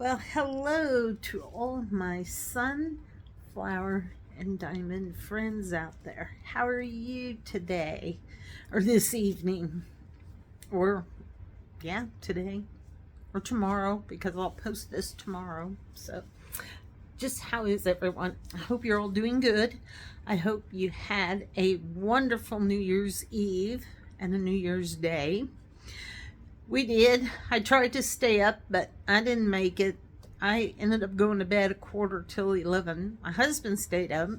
Well, hello to all of my sunflower and diamond friends out there. How are you today? Or this evening? Or, yeah, today? Or tomorrow, because I'll post this tomorrow. So, just how is everyone? I hope you're all doing good. I hope you had a wonderful New Year's Eve and a New Year's Day. We did. I tried to stay up, but I didn't make it. I ended up going to bed 11:45. My husband stayed up.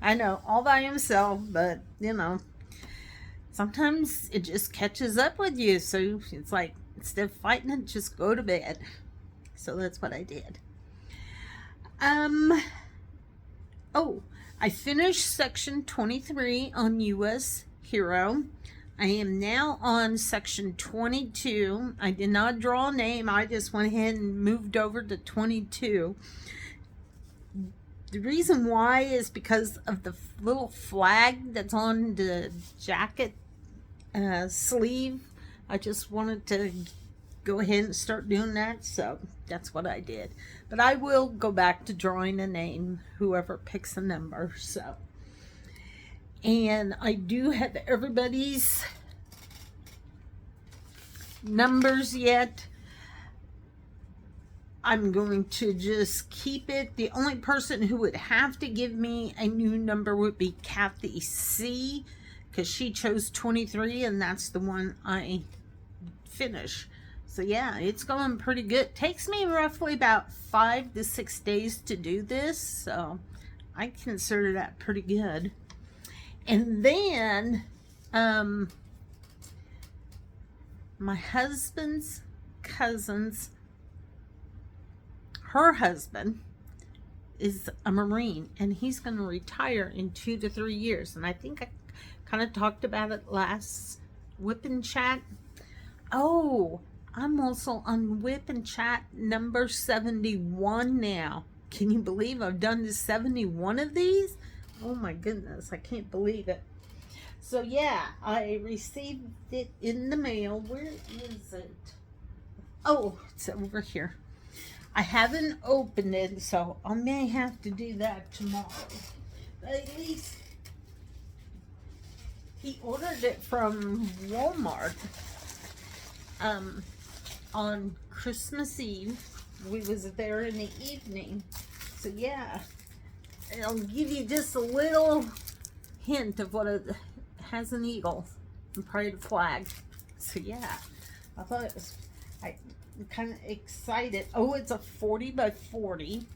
I know, all by himself, but sometimes it just catches up with you. So it's like, instead of fighting it, just go to bed. So that's what I did. Um, oh, I finished section 23 on US Hero. I am now on section 22. I did not draw a name. I just went ahead and moved over to 22. The reason why is because of the little flag that's on the jacket sleeve. I just wanted to go ahead and start doing that, so that's what I did. But I will go back to drawing a name, whoever picks a number. So, and I do have everybody's numbers yet. I'm going to just keep it. The only person who would have to give me a new number would be Kathy C, because she chose 23 and that's the one I finish. So yeah, it's going pretty good. Takes me roughly about 5 to 6 days to do this, so I consider that pretty good. And then my husband's cousin's, her husband is a Marine, and he's going to retire in 2 to 3 years. And I think I kind of talked about it last WIP and chat. Oh, I'm also on WIP and chat number 71 now. Can you believe I've done this 71 of these? Oh my goodness, I can't believe it. So yeah, I received it in the mail. Where is it? Oh, it's over here. I haven't opened it, so I may have to do that tomorrow. But at least he ordered it from Walmart on Christmas Eve. We was there in the evening. So yeah, I'll give you just a little hint of what it has: an eagle and probably the flag. So yeah, I thought it was, I'm kind of excited. Oh, it's a 40 by 40.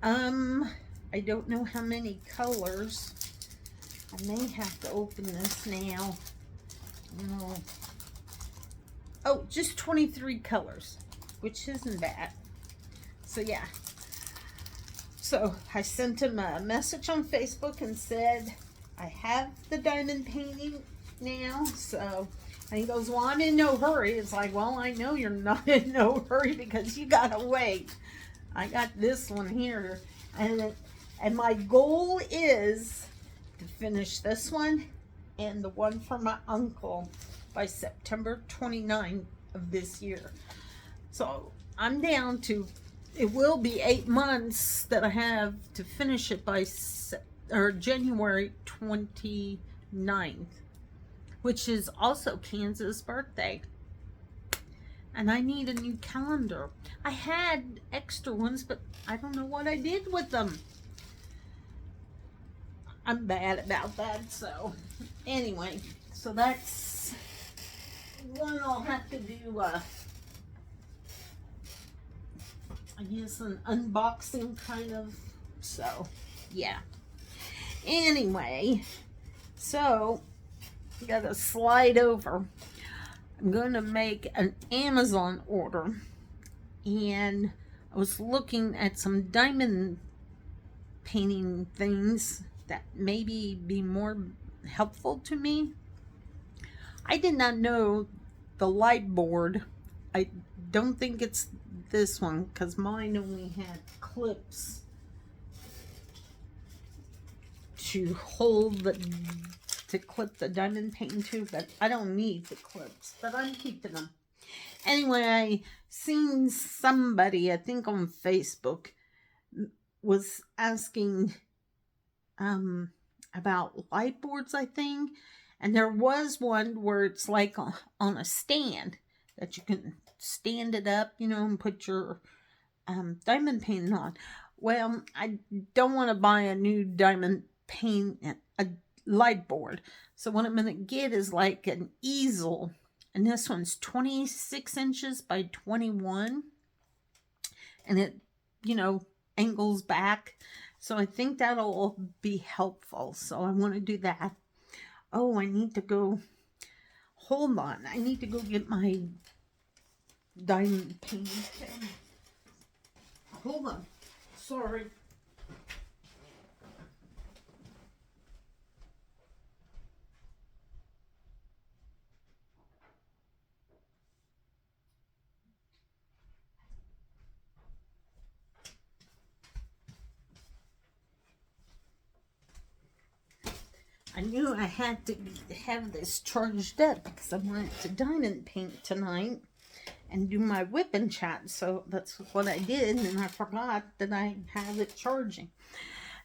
I don't know how many colors. I may have to open this now. No. Oh, just 23 colors, which isn't bad. So yeah. So I sent him a message on Facebook and said, I have the diamond painting now. So, and he goes, well, I'm in no hurry. It's like, well, I know you're not in no hurry because you gotta wait. I got this one here, and my goal is to finish this one and the one for my uncle by September 29th of this year. So I'm down to, it will be 8 months that I have to finish it by January 29th, which is also Kansas' birthday. And I need a new calendar. I had extra ones, but I don't know what I did with them. I'm bad about that, so anyway, so that's one I'll have to do, I guess an unboxing kind of, so yeah. Anyway, so gotta slide over. I'm gonna make an Amazon order, and I was looking at some diamond painting things that maybe be more helpful to me. I did not know the light board. I don't think it's this one, because mine only had clips to hold to clip the diamond painting to, but I don't need the clips, but I'm keeping them. Anyway, I seen somebody, I think on Facebook, was asking um about light boards, I think. And there was one where it's like on a stand that you can stand it up, and put your diamond painting on. Well, I don't want to buy a new diamond paint, a light board. So what I'm going to get is like an easel. And this one's 26 inches by 21. And it, you know, angles back. So I think that'll be helpful. So I want to do that. Oh, I need to go. Hold on. I need to go get my diamond paint pen. Hold on. Sorry. I knew I had to have this charged up because I wanted to diamond paint tonight and do my WIP and chat. So that's what I did, and I forgot that I had it charging.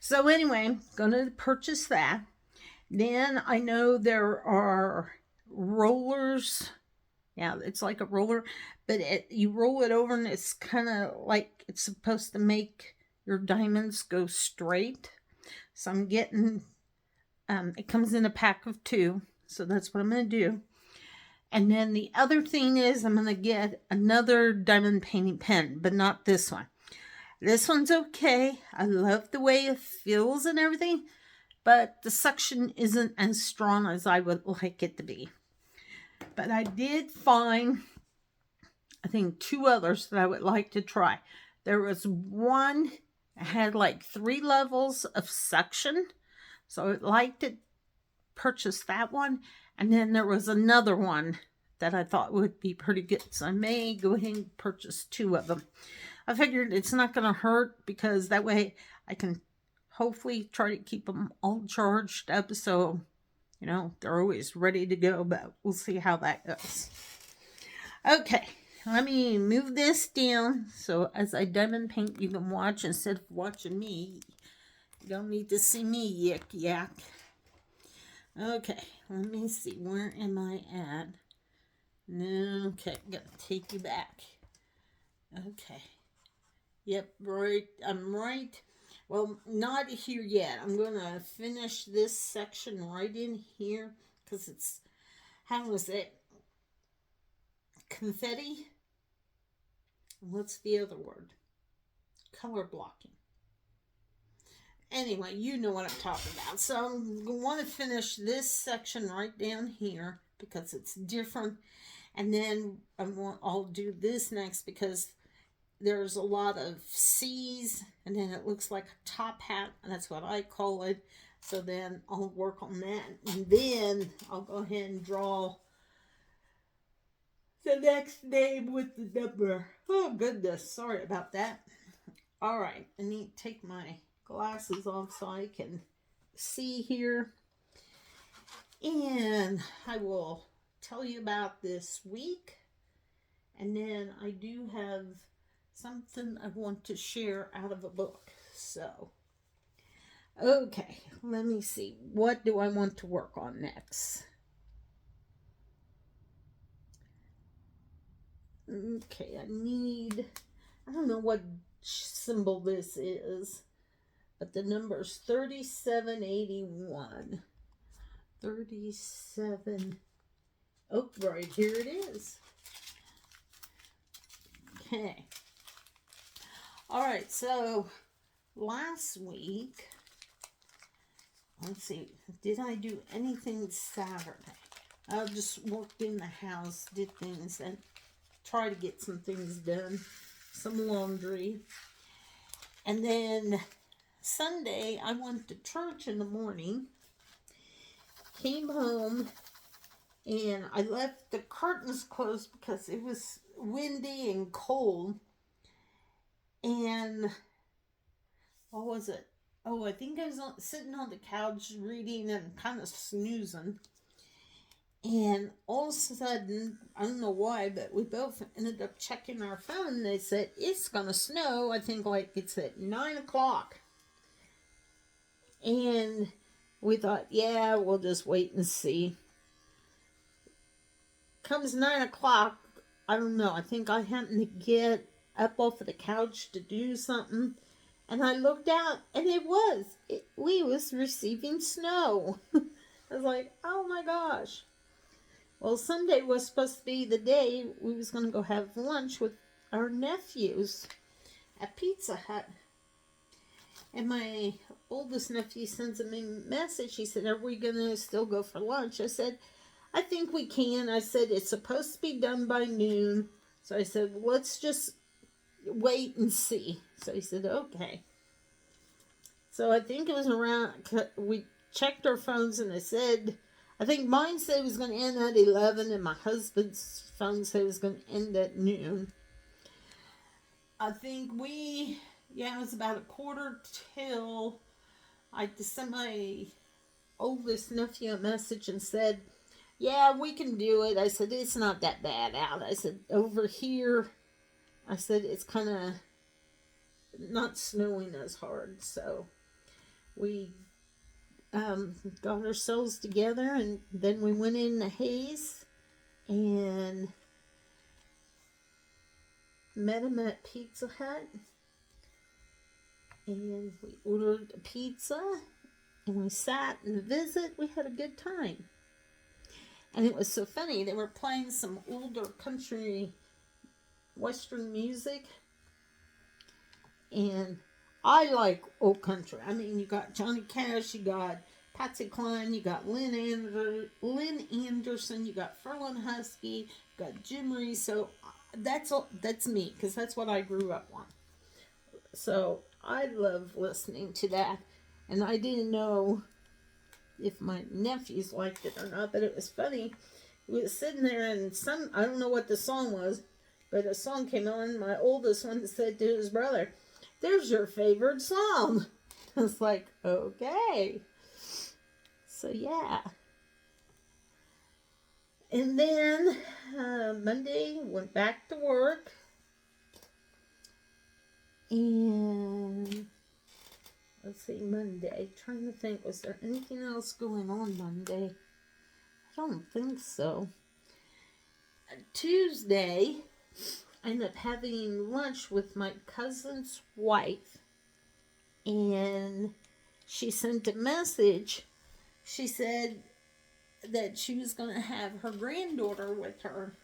So anyway, gonna purchase that. Then I know there are rollers. Yeah, it's like a roller, but you roll it over and it's kind of like it's supposed to make your diamonds go straight. So I'm getting, it comes in a pack of 2. So that's what I'm going to do. And then the other thing is I'm going to get another diamond painting pen, but not this one. This one's okay. I love the way it feels and everything, but the suction isn't as strong as I would like it to be. But I did find, I think, 2 others that I would like to try. There was one that had like 3 levels of suction. So I'd like to purchase that one. And then there was another one that I thought would be pretty good. So I may go ahead and purchase 2 of them. I figured it's not going to hurt because that way I can hopefully try to keep them all charged up. So, you know, they're always ready to go, but we'll see how that goes. Okay, let me move this down so as I diamond paint, you can watch instead of watching me. You don't need to see me yak yak. Okay, let me see. Where am I at? Okay, gotta take you back. Okay. Yep, right. I'm right. Well, not here yet. I'm gonna finish this section right in here because it's, how was it? Confetti? What's the other word? Color blocking. Anyway, you know what I'm talking about. So I'm going to want to finish this section right down here because it's different. And then I'll do this next because there's a lot of C's and then it looks like a top hat. And that's what I call it. So then I'll work on that. And then I'll go ahead and draw the next name with the number. Oh, goodness. Sorry about that. All right. I need to take my glasses off so I can see here. And I will tell you about this week. And then I do have something I want to share out of a book. So, okay. Let me see. What do I want to work on next? Okay, I don't know what symbol this is, but the number's 3781. 37. Oh, right here it is. Okay. All right, so last week, let's see, did I do anything Saturday? I just worked in the house, did things, and try to get some things done, some laundry. And then Sunday, I went to church in the morning, came home, and I left the curtains closed because it was windy and cold. And what was it? Oh, I think I was sitting on the couch reading and kind of snoozing. And all of a sudden, I don't know why, but we both ended up checking our phone. And they said, it's going to snow. I think like it's at 9 o'clock. And we thought, yeah, we'll just wait and see. Comes 9 o'clock, I don't know. I think I happened to get up off of the couch to do something. And I looked out, and we was receiving snow. I was like, oh my gosh. Well, Sunday was supposed to be the day we was going to go have lunch with our nephews at Pizza Hut. And my oldest nephew sends me a message. He said, are we going to still go for lunch? I said, I think we can. I said, it's supposed to be done by noon. So I said, well, let's just wait and see. So he said, okay. So I think it was around, we checked our phones and it said, I think mine said it was going to end at 11 and my husband's phone said it was going to end at noon. I think it was about a quarter till I sent my oldest nephew a message and said, yeah, we can do it. I said, it's not that bad out. I said, over here, I said, it's kind of not snowing as hard. So we got ourselves together, and then we went in the haze and met him at Pizza Hut, and we ordered a pizza, and we sat and visited. We had a good time, and it was so funny. They were playing some older country western music, and I like old country. I mean, you got Johnny Cash, you got Patsy Cline, you got Lynn Anderson, you got Ferlin Husky, you got Jim Reese. So that's me, because that's what I grew up on. So I love listening to that. And I didn't know if my nephews liked it or not, but it was funny. We was sitting there, and I don't know what the song was, but a song came on. My oldest one said to his brother, there's your favorite song. I was like, okay. So, yeah. And then Monday, went back to work. And let's see, Monday. Trying to think, was there anything else going on Monday? I don't think so. Tuesday, I ended up having lunch with my cousin's wife, and she sent a message. She said that she was going to have her granddaughter with her,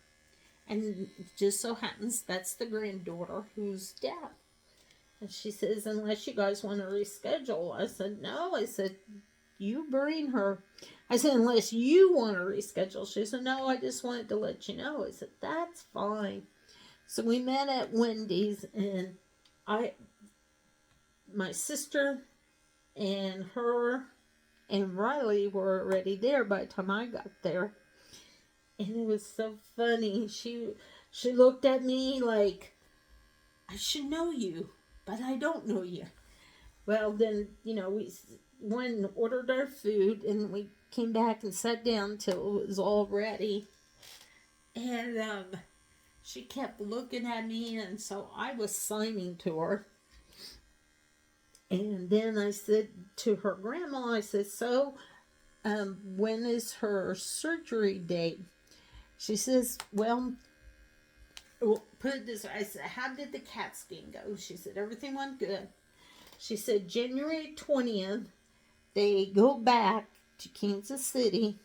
and just so happens that's the granddaughter who's deaf. And she says, unless you guys want to reschedule. I said, no. I said, you bring her. I said, unless you want to reschedule. She said, no, I just wanted to let you know. I said, that's fine. So we met at Wendy's, and my sister and her and Riley were already there by the time I got there. And it was so funny. She looked at me like, I should know you, but I don't know you. Well, then, we went and ordered our food, and we came back and sat down till it was all ready. And she kept looking at me, and so I was signing to her. And then I said to her grandma, I said, so when is her surgery date? She says, well, put it this way. I said, how did the CAT scan go? She said, everything went good. She said, January 20th, they go back to Kansas City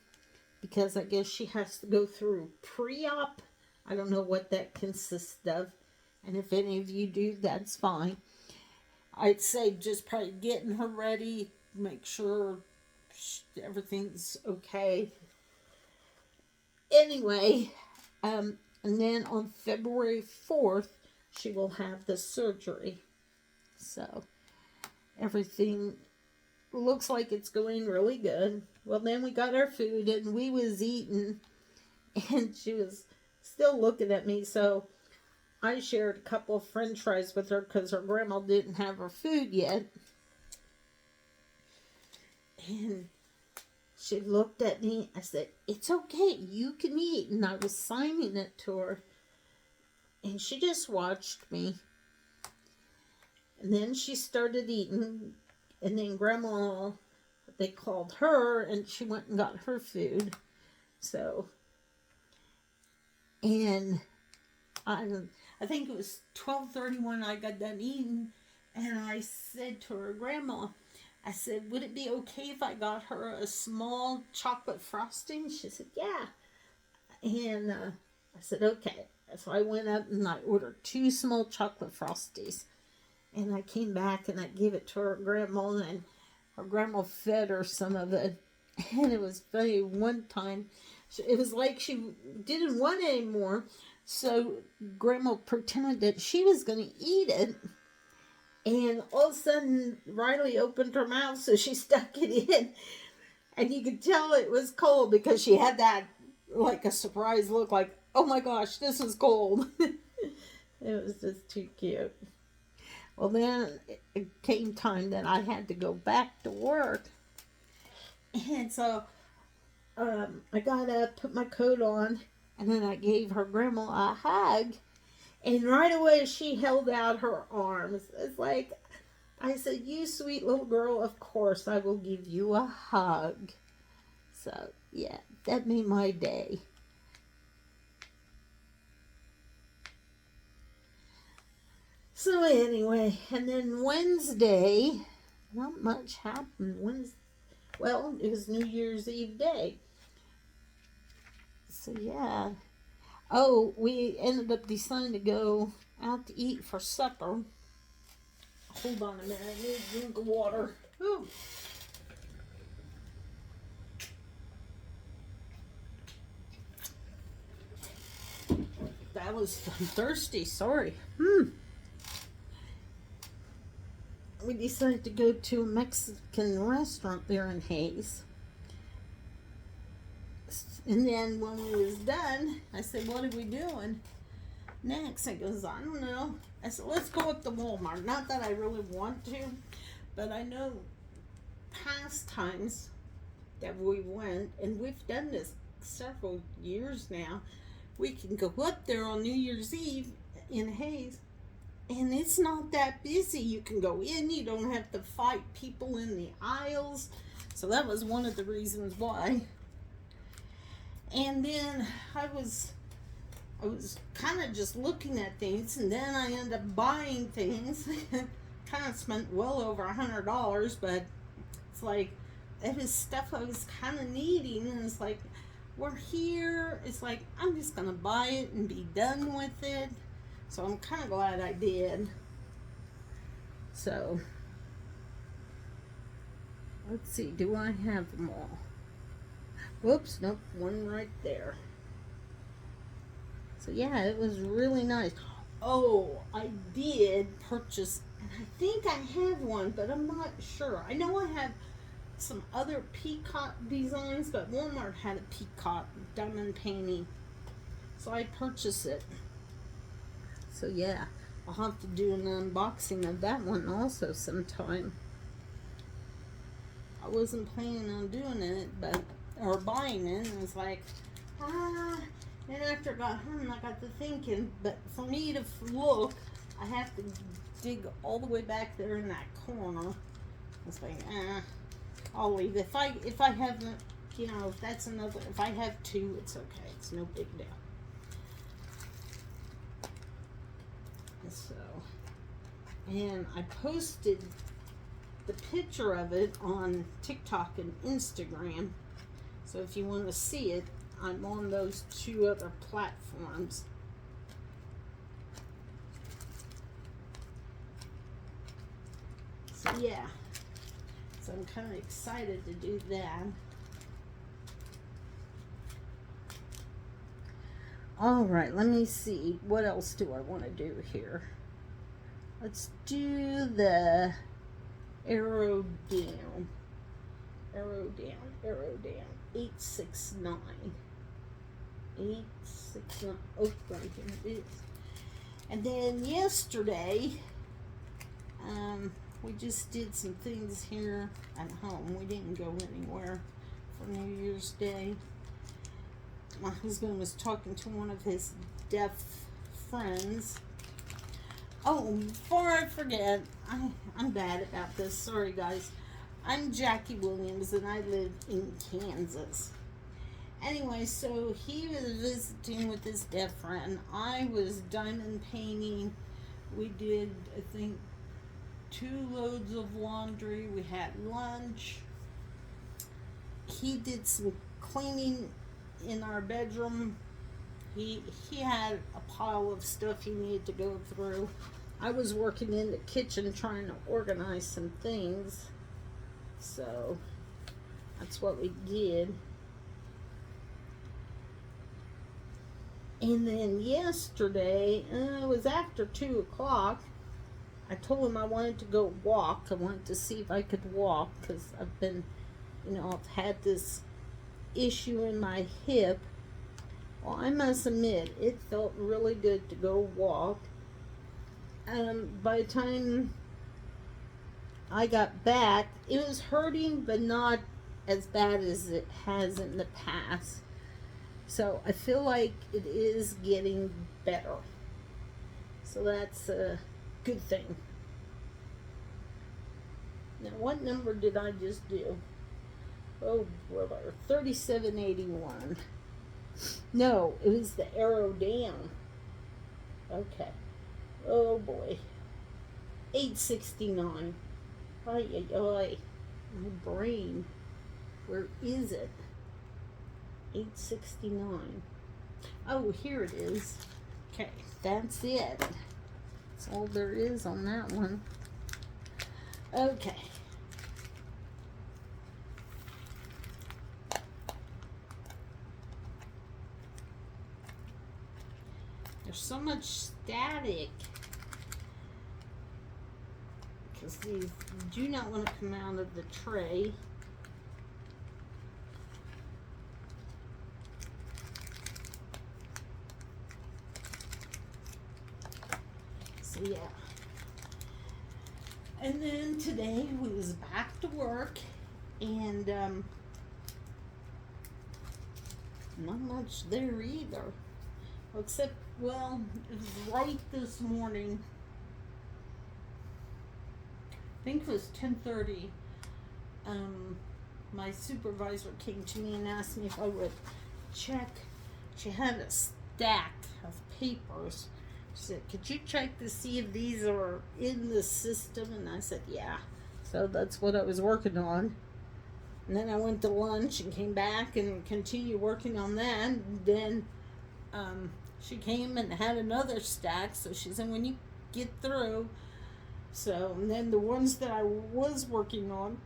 because I guess she has to go through pre-op. I don't know what that consists of. And if any of you do, that's fine. I'd say just probably getting her ready, make sure everything's okay. Anyway, and then on February 4th, she will have the surgery. So, everything looks like it's going really good. Well, then we got our food, and we was eating, and she was still looking at me, so I shared a couple of french fries with her because her grandma didn't have her food yet. And she looked at me. I said, "It's okay, you can eat." And I was signing it to her. And she just watched me. And then she started eating. And then Grandma, they called her, and she went and got her food. So, and I think it was 12:30 when I got done eating. And I said to her, Grandma, I said, "Would it be okay if I got her a small chocolate frosting?" She said, "Yeah." And I said, "Okay." So I went up and I ordered 2 small chocolate frosties. And I came back and I gave it to her grandma, and her grandma fed her some of it. And it was funny, one time, it was like she didn't want it anymore. So Grandma pretended that she was going to eat it. And all of a sudden, Riley opened her mouth, so she stuck it in. And you could tell it was cold because she had that, like, a surprised look, like, "Oh my gosh, this is cold." It was just too cute. Well, then it came time that I had to go back to work. And so I got up, put my coat on, and then I gave her grandma a hug. And right away, she held out her arms. It's like, I said, "You sweet little girl, of course I will give you a hug." So, yeah, that made my day. So anyway, and then Wednesday, not much happened. Well, it was New Year's Eve day. So yeah. Oh, we ended up deciding to go out to eat for supper. Hold on a minute, I need a drink of water. Whew. I'm thirsty, sorry. We decided to go to a Mexican restaurant there in Hayes. And then when we was done, I said, "What are we doing next?" He goes, "I don't know." I said, "Let's go up to Walmart." Not that I really want to, but I know past times that we went, and we've done this several years now. We can go up there on New Year's Eve in Hayes, and it's not that busy. You can go in, you don't have to fight people in the aisles. So that was one of the reasons why. And then I was kind of just looking at things, and then I ended up buying things. Kind of spent well over $100, but it's like, it was stuff I was kind of needing, and it's like, we're here. It's like, I'm just gonna buy it and be done with it. So I'm kind of glad I did. So let's see, do I have them all? Whoops, nope, one right there. So yeah, it was really nice. Oh, I did purchase, and I think I have one, but I'm not sure. I know I have some other peacock designs, but Walmart had a peacock diamond painting, so I purchased it. So yeah, I'll have to do an unboxing of that one also sometime. I wasn't planning on doing it, or buying it, and it's like, and after I got home, I got to thinking, but for me to look, I have to dig all the way back there in that corner. It's like, I'll leave. If I haven't, if that's another, if I have 2, it's okay. It's no big deal. So, and I posted the picture of it on TikTok and Instagram. So if you want to see it, I'm on those 2 other platforms. So yeah. So I'm kind of excited to do that. All right, let me see. What else do I want to do here? Let's do the arrow down. Arrow down, arrow down. 869. 869. Oh, right here it is. And then yesterday, we just did some things here at home. We didn't go anywhere for New Year's Day. My husband was talking to one of his deaf friends. Oh, before I forget, I'm bad about this. Sorry, guys. I'm Jackie Williams, and I live in Kansas. Anyway, so he was visiting with his deaf friend. I was diamond painting. We did, I think, 2 loads of laundry. We had lunch. He did some cleaning in our bedroom. He had a pile of stuff he needed to go through. I was working in the kitchen trying to organize some things. So that's what we did. And then yesterday, it was after 2 o'clock, I told him I wanted to go walk. I wanted to see if I could walk because I've been, I've had this issue in my hip. Well, I must admit, it felt really good to go walk. By the time I got back, it was hurting, but not as bad as it has in the past. So I feel like it is getting better. So that's a good thing. Now, what number did I just do? Oh, brother, 3781. No, it was the arrow down. Okay. Oh, boy. 869. Ay, ay, ay. My brain. Where is it? 869. Oh, here it is. Okay, that's it. That's all there is on that one. Okay. There's so much static because these do not want to come out of the tray. So yeah. And then today we was back to work, and not much there either. Except, well, it was right this morning. I think it was 10:30. My supervisor came to me and asked me if I would check. She had a stack of papers. She said, could you check to see if these are in the system? And I said, yeah. So that's what I was working on. And then I went to lunch and came back and continued working on that. And then she came and had another stack. So she said, when you get through. So, and then the ones that I was working on,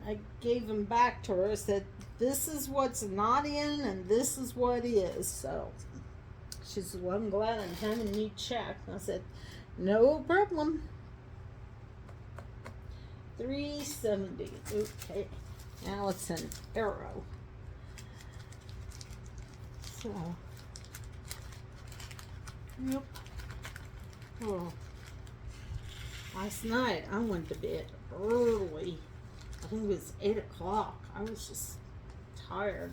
I gave them back to her. I said, this is what's not in and this is what is. So she said, well, I'm glad I'm having you check. I said, no problem. 370. Okay. Now it's an arrow. So, yep. Oh. Last night I went to bed early. I think it was 8 o'clock. I was just tired.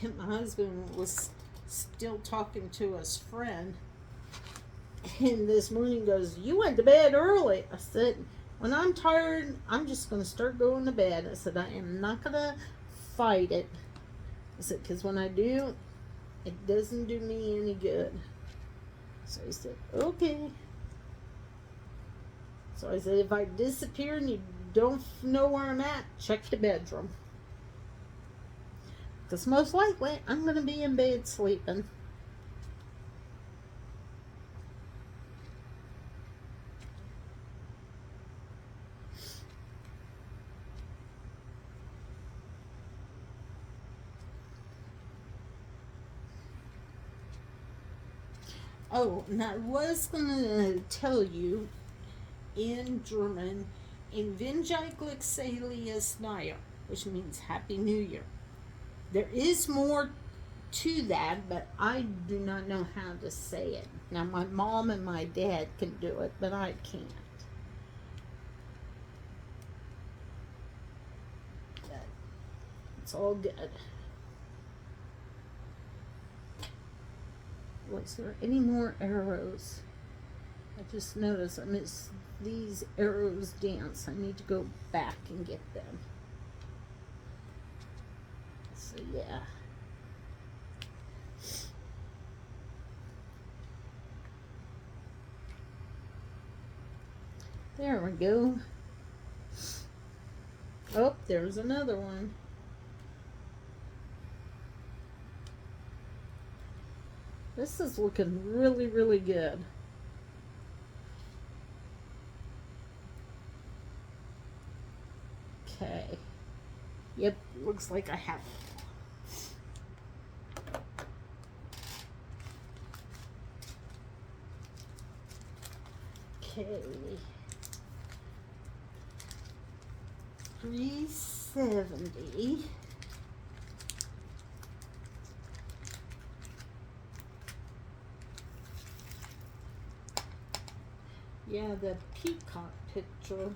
And my husband was still talking to his friend. And this morning goes, you went to bed early. I said, when I'm tired, I'm just going to start going to bed. I said, I am not going to fight it. I said, because when I do, it doesn't do me any good. So he said, okay. So I said, if I disappear and you don't know where I'm at, check the bedroom. Because most likely, I'm going to be in bed sleeping. Oh, and I was going to tell you, in German, in Glückseliges Neujahr, which means Happy New Year. There is more to that, but I do not know how to say it. Now, my mom and my dad can do it, but I can't. But it's all good. Was there any more arrows? I just noticed I missed these arrows dance. I need to go back and get them. So yeah. There we go. Oh, there's another one. This is looking really, really good. Okay. Yep, looks like I have it. Okay. 370. Yeah, the peacock picture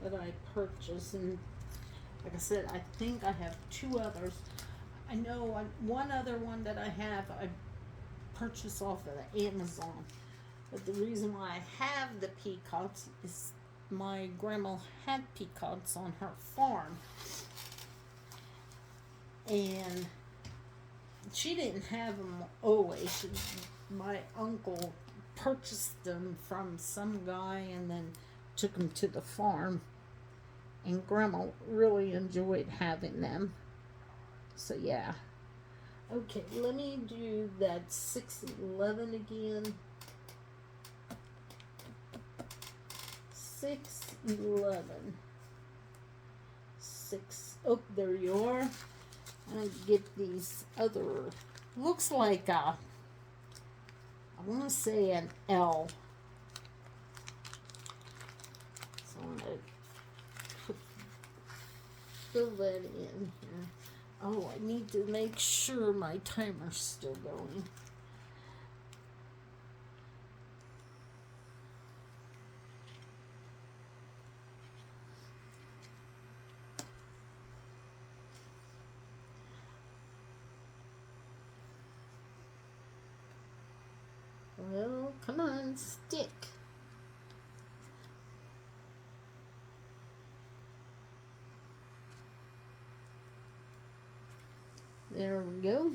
that I purchased, and like I said, I think I have two others. I know one other one that I have, I purchased off of the Amazon. But the reason why I have the peacocks is my grandma had peacocks on her farm. And she didn't have them always. My uncle purchased them from some guy and then took them to the farm. And grandma really enjoyed having them. So yeah. Okay, let me do that 611 again. 611. Oh, there you are. I'm going to get these other, looks like I want to say an L. So I'm going to fill that in here. Oh, I need to make sure my timer's still going. Well, come on, stick. There we go.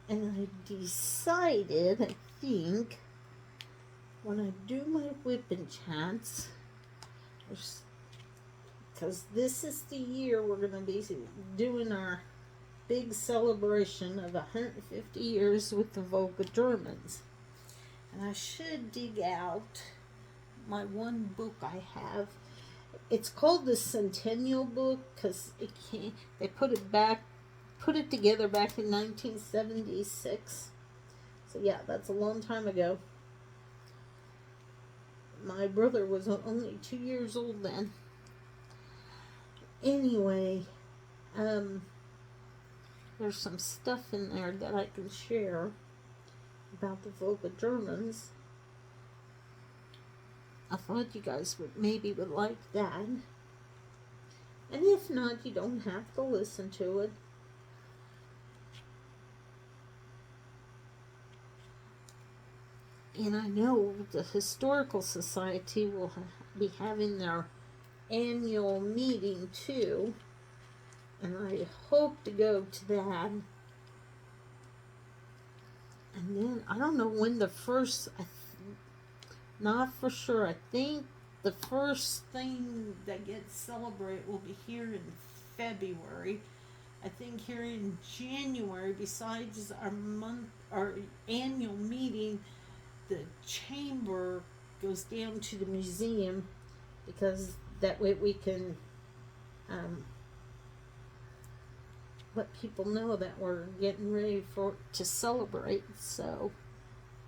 And I decided, I think, when I do my WIP enchants, because this is the year we're going to be doing our big celebration of 150 years with the Volga Germans. And I should dig out my one book I have. It's called the Centennial Book because they put it together back in 1976. So yeah, that's a long time ago. My brother was only 2 years old then. Anyway, there's some stuff in there that I can share about the Volga Germans. I thought you guys would like that. And if not, you don't have to listen to it. And I know the Historical Society will be having their annual meeting too. And I hope to go to that. And then, I don't know when the first, not for sure, I think the first thing that gets celebrated will be here in February. I think here in January, besides our annual meeting, the chamber goes down to the museum because that way we can let people know that we're getting ready to celebrate. So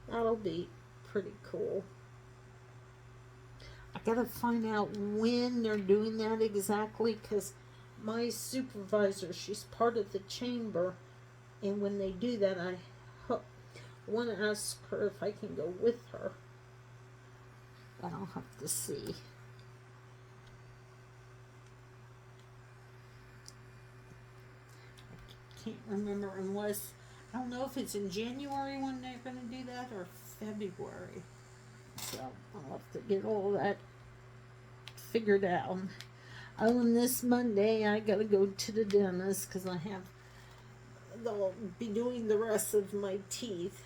that'll be pretty cool. gotta find out when they're doing that exactly, because my supervisor, she's part of the chamber, and when they do that, I want to ask her if I can go with her. But I'll have to see. I can't remember unless, I don't know if it's in January when they're going to do that or February. So I'll have to get all that figured out. Oh, and this Monday I gotta go to the dentist because they'll be doing the rest of my teeth.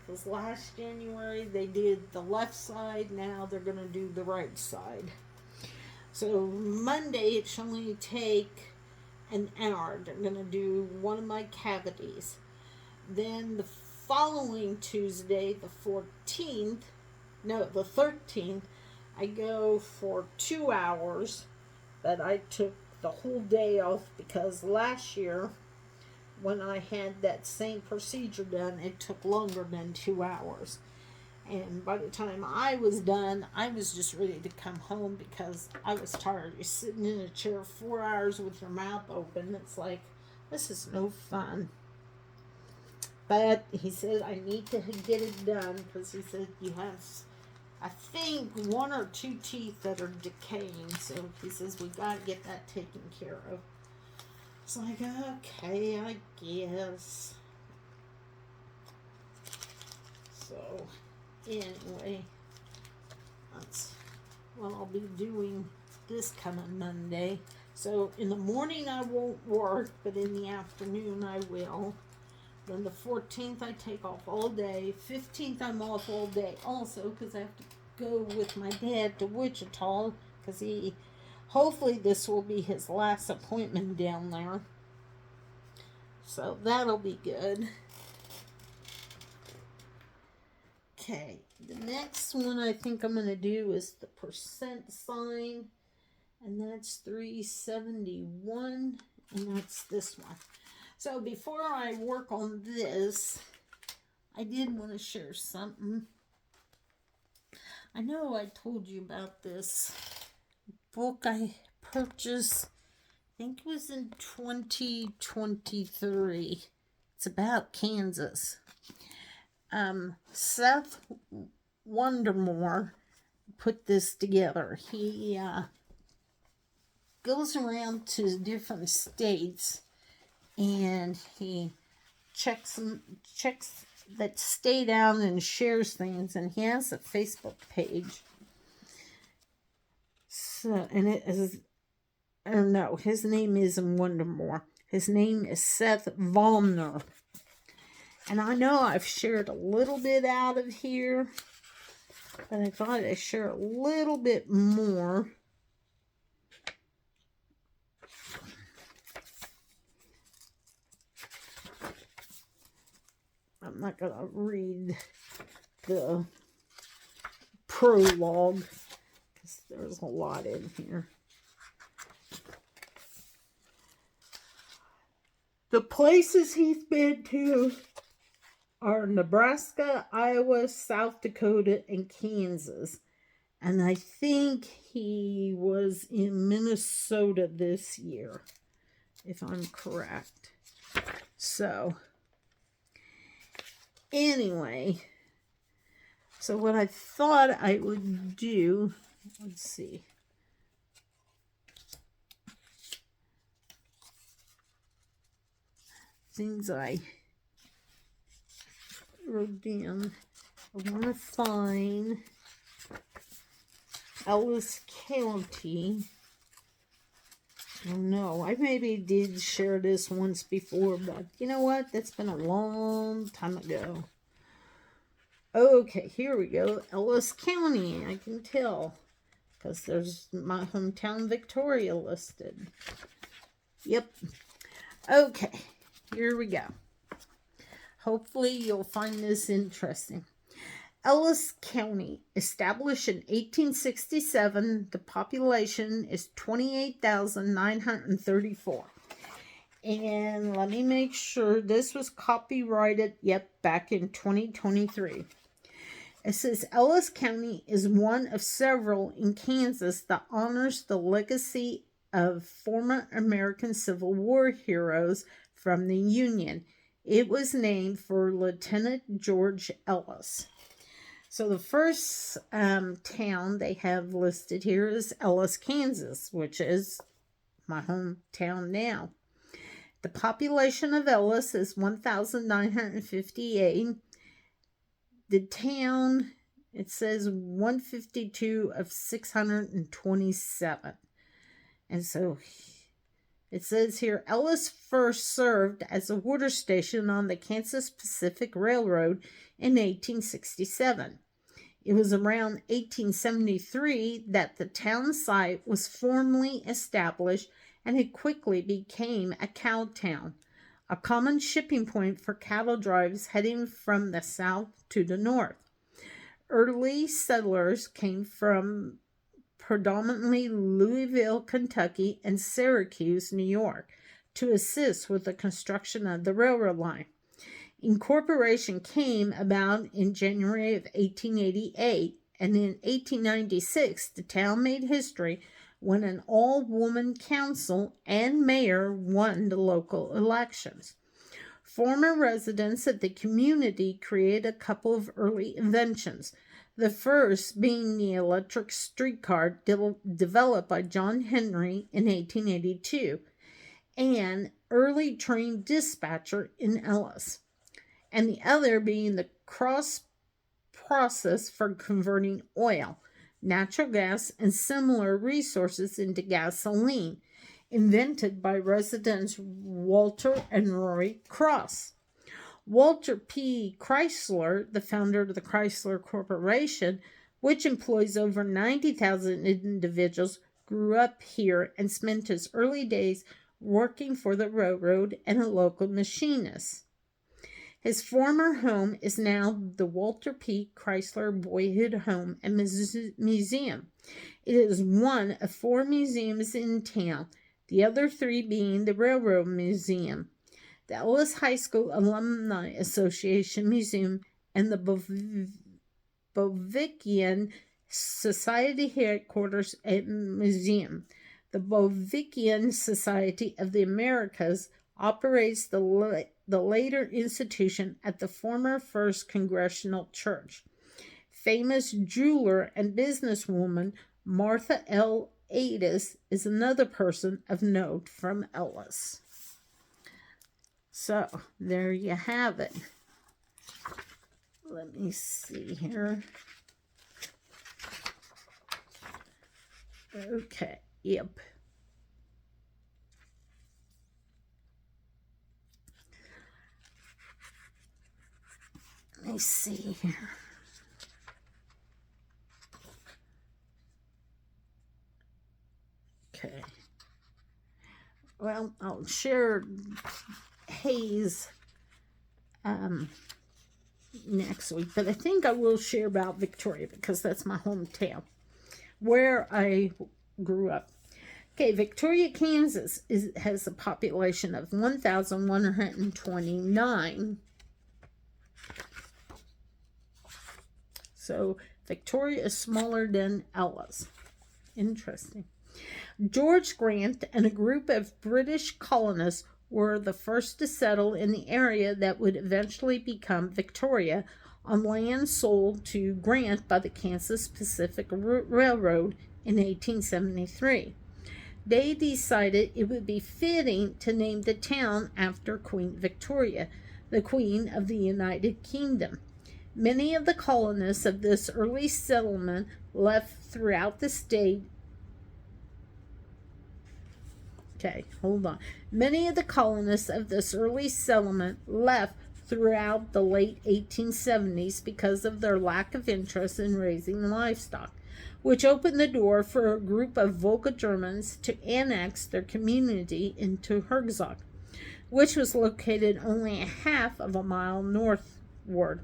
Because last January they did the left side, now they're gonna do the right side. So Monday it should only take an hour. They're gonna do one of my cavities. Then the following Tuesday, the 13th, I go for 2 hours, but I took the whole day off because last year when I had that same procedure done, it took longer than 2 hours. And by the time I was done, I was just ready to come home because I was tired. You're sitting in a chair 4 hours with your mouth open. It's like, this is no fun. But he said I need to get it done because he said you have, I think, 1 or 2 teeth that are decaying. So he says we got to get that taken care of. It's like, okay, I guess. So anyway, that's what I'll be doing this coming Monday. So in the morning I won't work, but in the afternoon I will. Then the 14th I take off all day. 15th I'm off all day also because I have to go with my dad to Wichita because hopefully this will be his last appointment down there. So that'll be good. Okay, the next one I think I'm going to do is the percent sign. And that's 371. And that's this one. So before I work on this, I did want to share something. I know I told you about this book I purchased, I think it was in 2023. It's about Kansas. Seth Wondermore put this together. He goes around to different states and he checks that state out and shares things, and he has a Facebook page. So, and it is, oh no, his name isn't Wondermore. His name is Seth Vollmer. And I know I've shared a little bit out of here, but I thought I'd share a little bit more. I'm not going to read the prologue because there's a lot in here. The places he's been to are Nebraska, Iowa, South Dakota, and Kansas. And I think he was in Minnesota this year, if I'm correct. So anyway, so what I thought I would do, let's see. Things I wrote down. I want to find Ellis County. Oh no, I maybe did share this once before, but you know what? That's been a long time ago. Okay, here we go. Ellis County, I can tell, because there's my hometown Victoria listed. Yep. Okay, here we go. Hopefully you'll find this interesting. Ellis County, established in 1867, the population is 28,934. And let me make sure this was copyrighted, yep, back in 2023. It says Ellis County is one of several in Kansas that honors the legacy of former American Civil War heroes from the Union. It was named for Lieutenant George Ellis. So the first town they have listed here is Ellis, Kansas, which is my hometown now. The population of Ellis is 1,958. The town, it says 152 of 627. And so it says here, Ellis first served as a water station on the Kansas Pacific Railroad in 1867. It was around 1873 that the town site was formally established, and it quickly became a cow town, a common shipping point for cattle drives heading from the south to the north. Early settlers came from predominantly Louisville, Kentucky, and Syracuse, New York, to assist with the construction of the railroad line. Incorporation came about in January of 1888, and in 1896 the town made history when an all-woman council and mayor won the local elections. Former residents of the community created a couple of early inventions, the first being the electric streetcar developed by John Henry in 1882, and early train dispatcher in Ellis, and the other being the cross process for converting oil, natural gas, and similar resources into gasoline, invented by residents Walter and Roy Cross. Walter P. Chrysler, the founder of the Chrysler Corporation, which employs over 90,000 individuals, grew up here and spent his early days working for the railroad and a local machinist. His former home is now the Walter P. Chrysler Boyhood Home and Museum. It is one of 4 museums in town, the other 3 being the Railroad Museum, the Ellis High School Alumni Association Museum, and the Bovickian Society Headquarters and Museum. The Bovickian Society of the Americas operates the later institution at the former First Congressional Church. Famous jeweler and businesswoman Martha L. Adis is another person of note from Ellis. So, there you have it. Let me see here. Okay, yep. Let me see here. Okay. Well, I'll share Hayes next week, but I think I will share about Victoria because that's my hometown, where I grew up. Okay, Victoria, Kansas has a population of 1,129. So Victoria is smaller than Ellis. Interesting. George Grant and a group of British colonists were the first to settle in the area that would eventually become Victoria on land sold to Grant by the Kansas Pacific Railroad in 1873. They decided it would be fitting to name the town after Queen Victoria, the Queen of the United Kingdom. Many of the colonists of this early settlement left throughout the state. Okay, hold on. Many of the colonists of this early settlement left throughout the late 1870s because of their lack of interest in raising livestock, which opened the door for a group of Volga Germans to annex their community into Herzog, which was located only a half of a mile northward.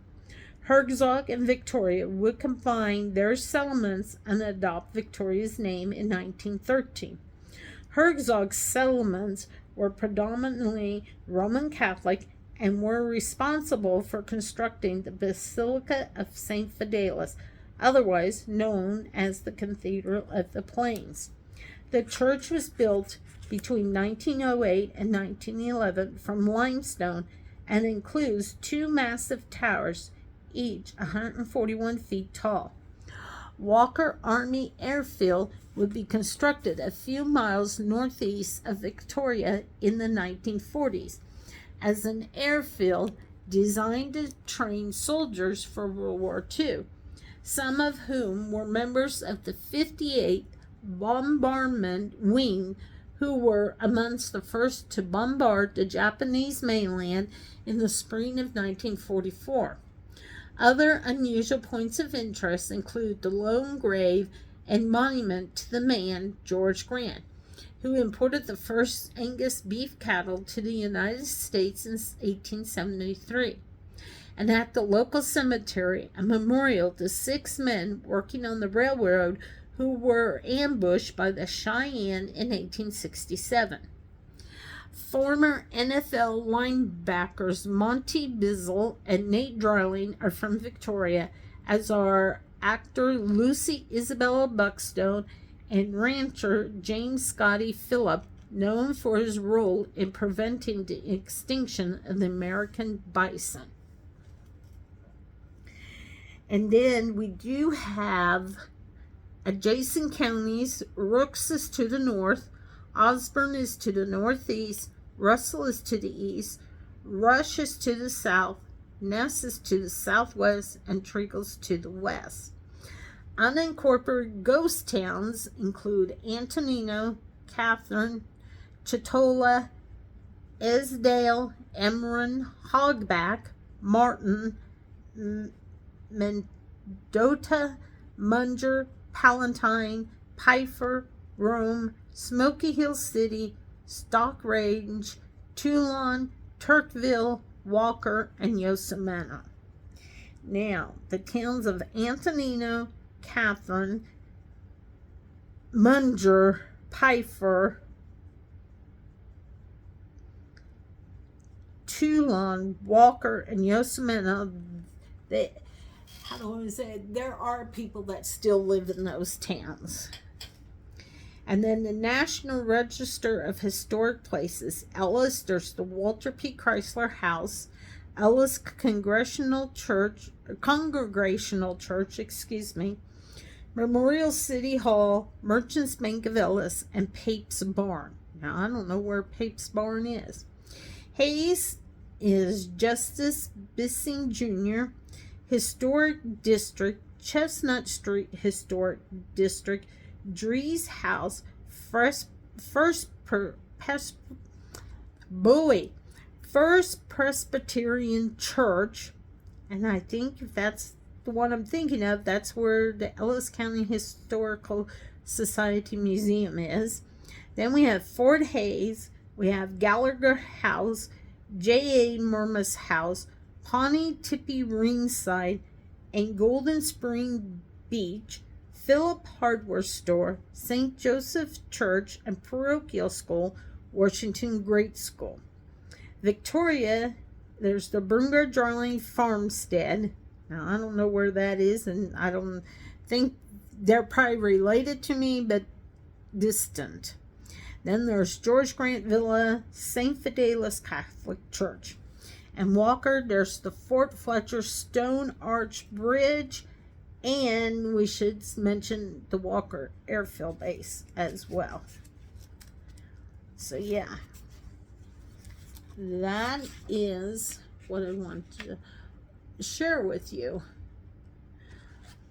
Herzog and Victoria would combine their settlements and adopt Victoria's name in 1913. Herzog's settlements were predominantly Roman Catholic and were responsible for constructing the Basilica of St. Fidelis, otherwise known as the Cathedral of the Plains. The church was built between 1908 and 1911 from limestone and includes two massive towers, each 141 feet tall. Walker Army Airfield would be constructed a few miles northeast of Victoria in the 1940s as an airfield designed to train soldiers for World War II, some of whom were members of the 58th Bombardment Wing, who were amongst the first to bombard the Japanese mainland in the spring of 1944. Other unusual points of interest include the lone grave and monument to the man, George Grant, who imported the first Angus beef cattle to the United States in 1873. And at the local cemetery, a memorial to 6 men working on the railroad who were ambushed by the Cheyenne in 1867. Former NFL linebackers Monty Bizzle and Nate Darling are from Victoria, as are actor Lucy Isabella Buckstone and rancher James Scotty Phillip, known for his role in preventing the extinction of the American bison. And then we do have adjacent counties. Rooks is to the north, Osborne is to the northeast, Russell is to the east, Rush is to the south, Ness is to the southwest, and Treacle's to the west. Unincorporated ghost towns include Antonino, Catherine, Chitola, Esdale, Emron, Hogback, Martin, Mendota, Munger, Palatine, Pfeiffer, Rome, Smoky Hill City, Stock Range, Toulon, Turkville, Walker, and Yosemite. Now, the towns of Antonino, Catherine, Munger, Pfeiffer, Toulon, Walker, and Yosemite, how do I say it? There are people that still live in those towns. And then the National Register of Historic Places, Ellis, there's the Walter P. Chrysler House, Ellis Congregational Church, Memorial City Hall, Merchants Bank of Ellis, and Pape's Barn. Now, I don't know where Pape's Barn is. Hayes is Justice Bissing Jr., Historic District, Chestnut Street Historic District, Drees House, First Presbyterian Church, and I think if that's the one I'm thinking of, that's where the Ellis County Historical Society Museum is. Then we have Fort Hayes, we have Gallagher House, J.A. Murmas House, Pawnee Tippy Ringside, and Golden Spring Beach, Philip Hardware Store, St. Joseph Church and Parochial School, Washington Great School. Victoria, there's the Brunger Darling Farmstead. Now, I don't know where that is, and I don't think they're probably related to me, but distant. Then there's George Grant Villa, St. Fidelis Catholic Church. And Walker, there's the Fort Fletcher Stone Arch Bridge, and we should mention the Walker Airfield Base as well. So yeah, that is what I want to share with you.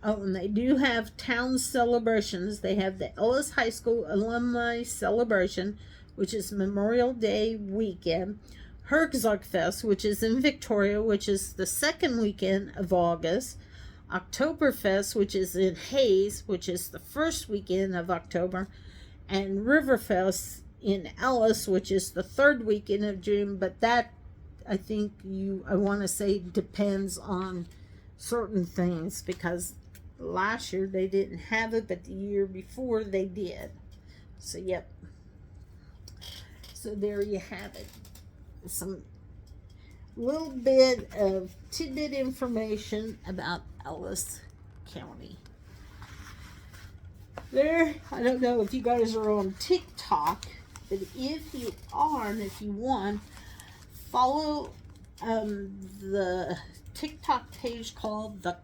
Oh, and they do have town celebrations. They have the Ellis High School Alumni Celebration, which is Memorial Day weekend. Herzogfest, which is in Victoria, which is the second weekend of August. Oktoberfest, which is in Hayes, which is the first weekend of October. And Riverfest in Ellis, which is the third weekend of June. But that, I think I want to say, depends on certain things, because last year they didn't have it, but the year before they did. So, yep. So there you have it. Some little bit of tidbit information about Ellis County. There, I don't know if you guys are on TikTok, but if you are, and if you want, follow the TikTok page called the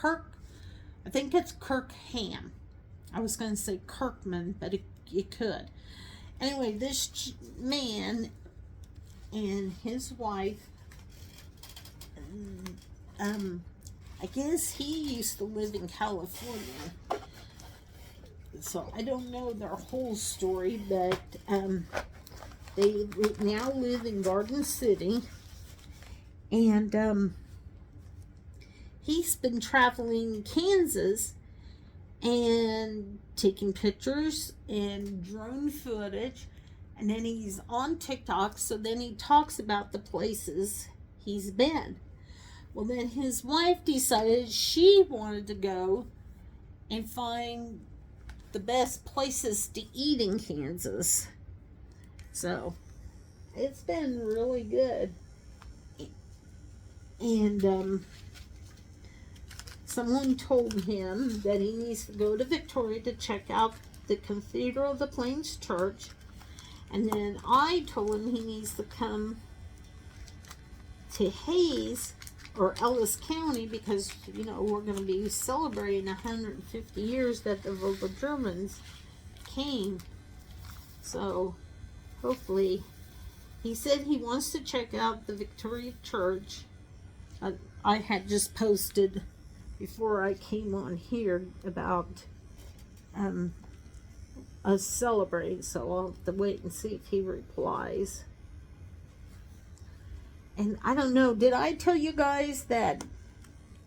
I think it's Kirkham. I was going to say Kirkman, but it could. Anyway, this man and his wife, I guess he used to live in California. So I don't know their whole story, but they now live in Garden City. And he's been traveling Kansas and taking pictures and drone footage, and then he's on TikTok, so then he talks about the places he's been. Well, then his wife decided she wanted to go and find the best places to eat in Kansas. So it's been really good. And someone told him that he needs to go to Victoria to check out the Cathedral of the Plains Church. And then I told him he needs to come to Hayes or Ellis County because, you know, we're going to be celebrating 150 years that the Germans came. So hopefully, he said he wants to check out the Victoria Church. I had just posted before I came on here about us celebrating, so I'll have to wait and see if he replies. And I don't know, did I tell you guys that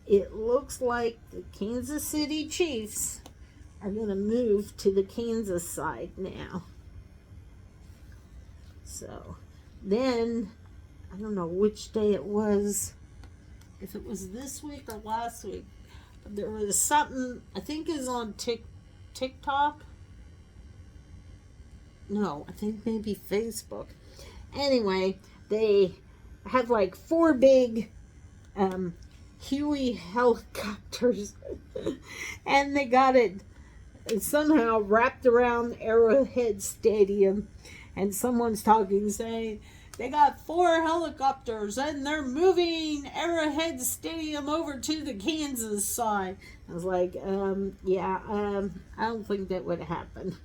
it looks like the Kansas City Chiefs are going to move to the Kansas side now? So then, I don't know which day it was, if it was this week or last week, but there was something, I think is on TikTok. No, I think maybe Facebook. Anyway, they had like 4 big Huey helicopters and they got it somehow wrapped around Arrowhead Stadium, and someone's talking saying they got 4 helicopters and they're moving Arrowhead Stadium over to the Kansas side. I was like, I don't think that would happen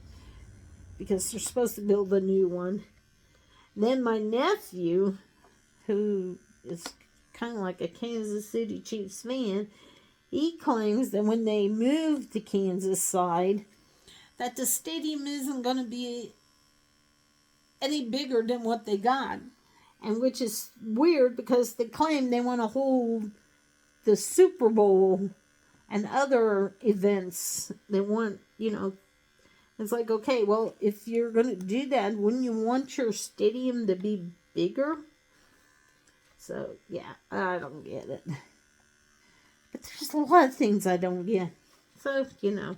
because they're supposed to build a new one. Then my nephew, who is kind of like a Kansas City Chiefs fan, he claims that when they move to Kansas side, that the stadium isn't going to be any bigger than what they got. And which is weird because they claim they want to hold the Super Bowl and other events. They want, you know, it's like, okay, well, if you're going to do that, wouldn't you want your stadium to be bigger? So, yeah, I don't get it. But there's a lot of things I don't get. So, you know.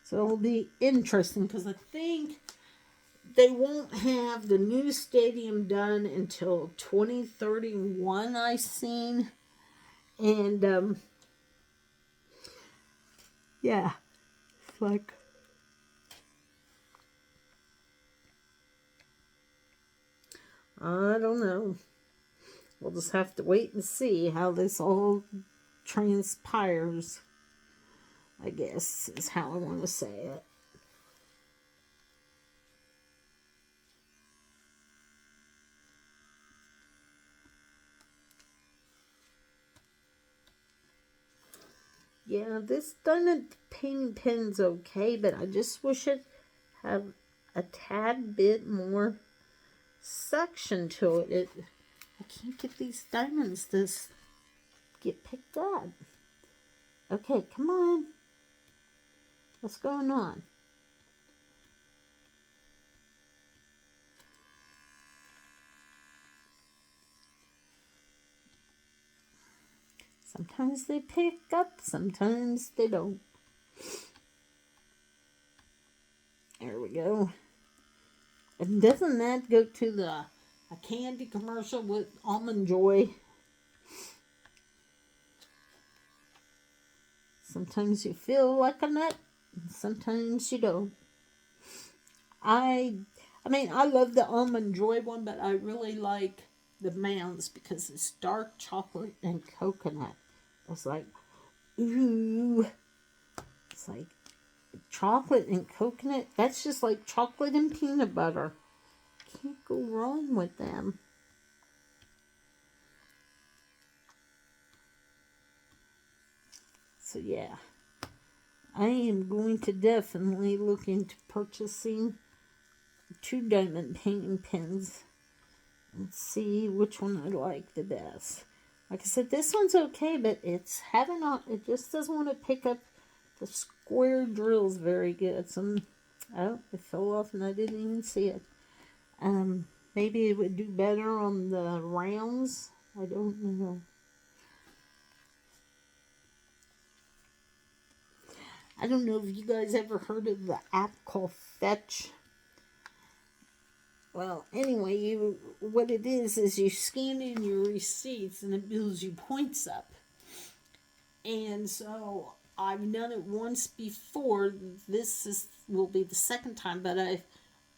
So it'll be interesting because I think they won't have the new stadium done until 2031, I've seen. And, yeah, it's like, I don't know. We'll just have to wait and see how this all transpires, I guess, is how I want to say it. Yeah, this diamond painting pen's okay, but I just wish it had a tad bit more section to it. I can't get these diamonds to get picked up. Okay, come on. What's going on? Sometimes they pick up, sometimes they don't. There we go. And doesn't that go to a candy commercial with Almond Joy? Sometimes you feel like a nut, and sometimes you don't. I I mean, I love the Almond Joy one, but I really like the Mounds because it's dark chocolate and coconut. It's like, ooh, it's like chocolate and coconut. That's just like chocolate and peanut butter. Can't go wrong with them. So yeah, I am going to definitely look into purchasing 2 diamond painting pens and see which one I like the best. Like I said, this one's okay, but it's having on. It just doesn't want to pick up the square drills very good. Oh, it fell off and I didn't even see it. Maybe it would do better on the rounds. I don't know. I don't know if you guys ever heard of the app called Fetch. Well, anyway, what it is you scan in your receipts and it builds you points up. And so I've done it once before. Will be the second time, but I've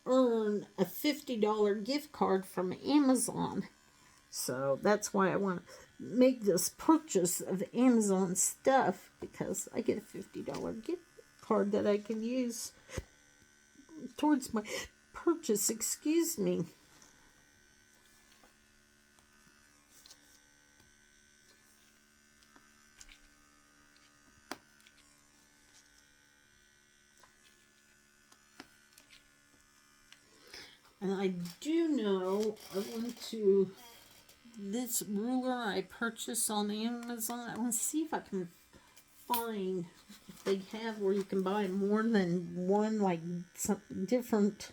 earned a $50 gift card from Amazon. So that's why I want to make this purchase of Amazon stuff, because I get a $50 gift card that I can use towards my purchase. Excuse me. And I do know I went to this ruler I purchased on Amazon. I want to see if I can find if they have where you can buy more than one, like some different.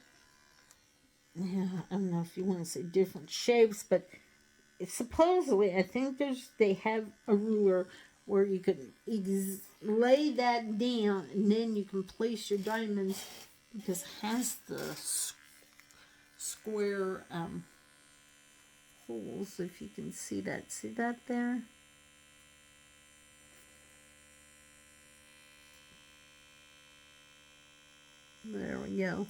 Yeah, I don't know if you want to say different shapes, but supposedly I think they have a ruler where you can lay that down and then you can place your diamonds, because it has the square holes, if you can see that there. There we go.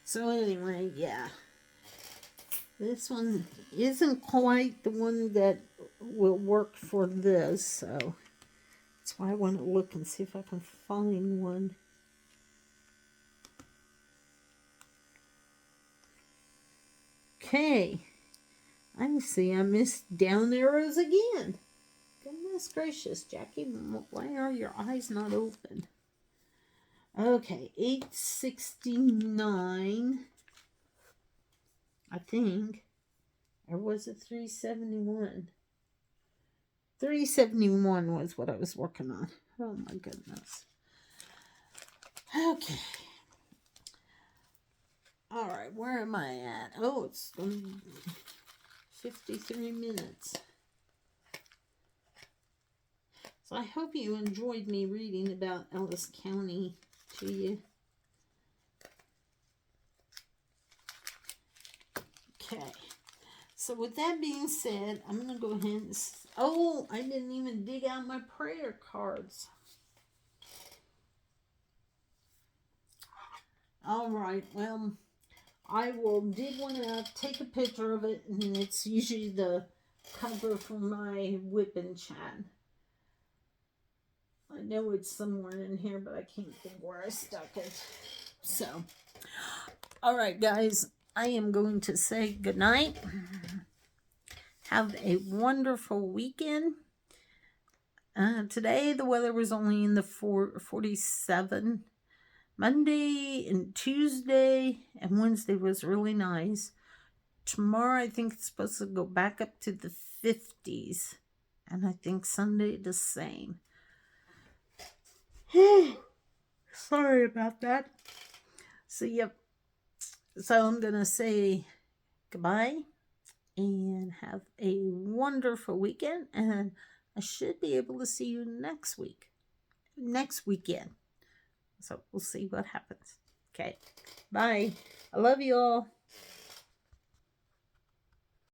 So anyway, yeah, this one isn't quite the one that will work for this, so that's why I want to look and see if I can find one. Okay, I see I missed down arrows again. Goodness gracious, Jackie, why are your eyes not open? Okay, 869, I think. Or was it 371? 371 was what I was working on. Oh my goodness. Okay. Alright, where am I at? Oh, it's 53 minutes. So I hope you enjoyed me reading about Ellis County to you. Okay. So with that being said, I'm going to go ahead and... Oh, I didn't even dig out my prayer cards. Alright, well, I will dig one out, take a picture of it, and it's usually the cover for my WIP and chat. I know it's somewhere in here, but I can't think where I stuck it. So, alright guys, I am going to say goodnight. Have a wonderful weekend. Today the weather was only in the 47. Monday and Tuesday and Wednesday was really nice. Tomorrow I think it's supposed to go back up to the 50s. And I think Sunday the same. Sorry about that. So, yep. So I'm going to say goodbye and have a wonderful weekend. And I should be able to see you next weekend. So we'll see what happens. Okay. Bye. I love you all.